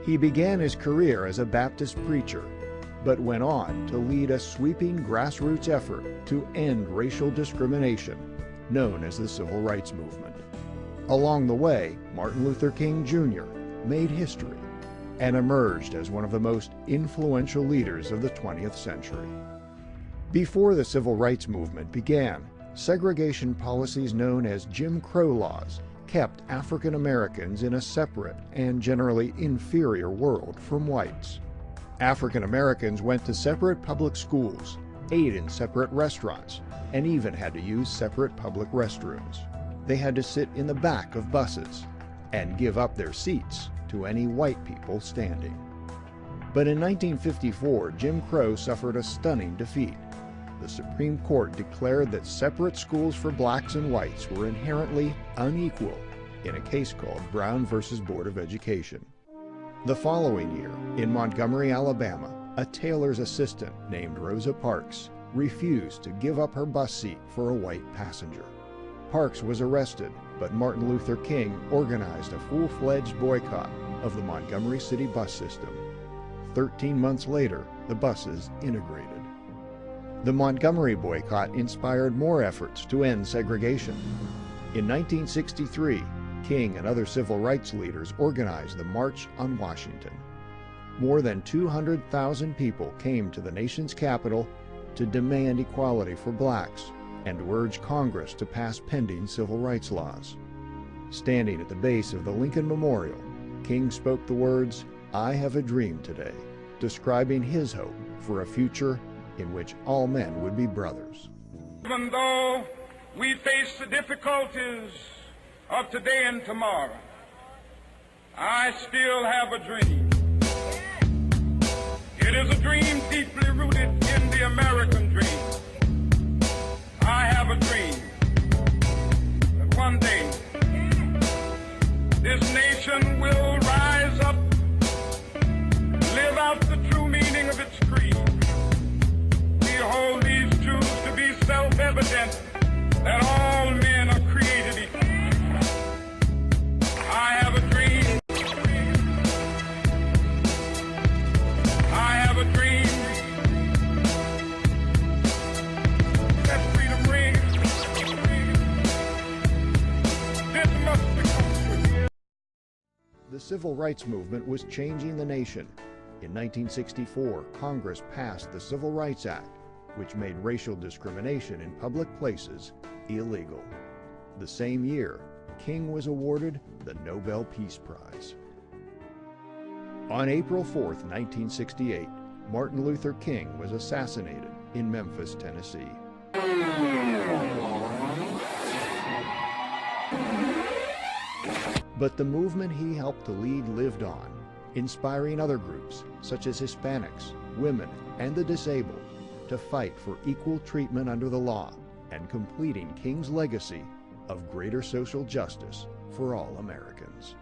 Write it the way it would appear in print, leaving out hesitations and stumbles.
He began his career as a Baptist preacher, but went on to lead a sweeping grassroots effort to end racial discrimination, known as the Civil Rights Movement. Along the way, Martin Luther King Jr. made history and emerged as one of the most influential leaders of the 20th century. Before the Civil Rights Movement began, segregation policies known as Jim Crow laws kept African Americans in a separate and generally inferior world from whites. African Americans went to separate public schools, ate in separate restaurants, and even had to use separate public restrooms. They had to sit in the back of buses and give up their seats to any white people standing. But in 1954, Jim Crow suffered a stunning defeat. The Supreme Court declared that separate schools for blacks and whites were inherently unequal in a case called Brown versus Board of Education. The following year, in Montgomery, Alabama, a tailor's assistant named Rosa Parks refused to give up her bus seat for a white passenger. Parks was arrested, but Martin Luther King organized a full-fledged boycott of the Montgomery City bus system. 13 months later, the buses integrated. The Montgomery boycott inspired more efforts to end segregation. In 1963, King and other civil rights leaders organized the March on Washington. More than 200,000 people came to the nation's capital to demand equality for blacks and to urge Congress to pass pending civil rights laws. Standing at the base of the Lincoln Memorial, King spoke the words, "I have a dream today," describing his hope for a future in which all men would be brothers. Even though we face the difficulties of today and tomorrow, I still have a dream. It is a dream deeply rooted in the American dream. I have a dream that one day this nation will rise up, live out the true meaning of its creed. We hold these truths to be self-evident, that all men are created equal. I have a dream. I have a dream that freedom rings. This must become true. The Civil Rights Movement was changing the nation. In 1964, Congress passed the Civil Rights Act, which made racial discrimination in public places illegal. The same year, King was awarded the Nobel Peace Prize. On April 4, 1968, Martin Luther King was assassinated in Memphis, Tennessee. But the movement he helped to lead lived on, inspiring other groups such as Hispanics, women, and the disabled to fight for equal treatment under the law and completing King's legacy of greater social justice for all Americans.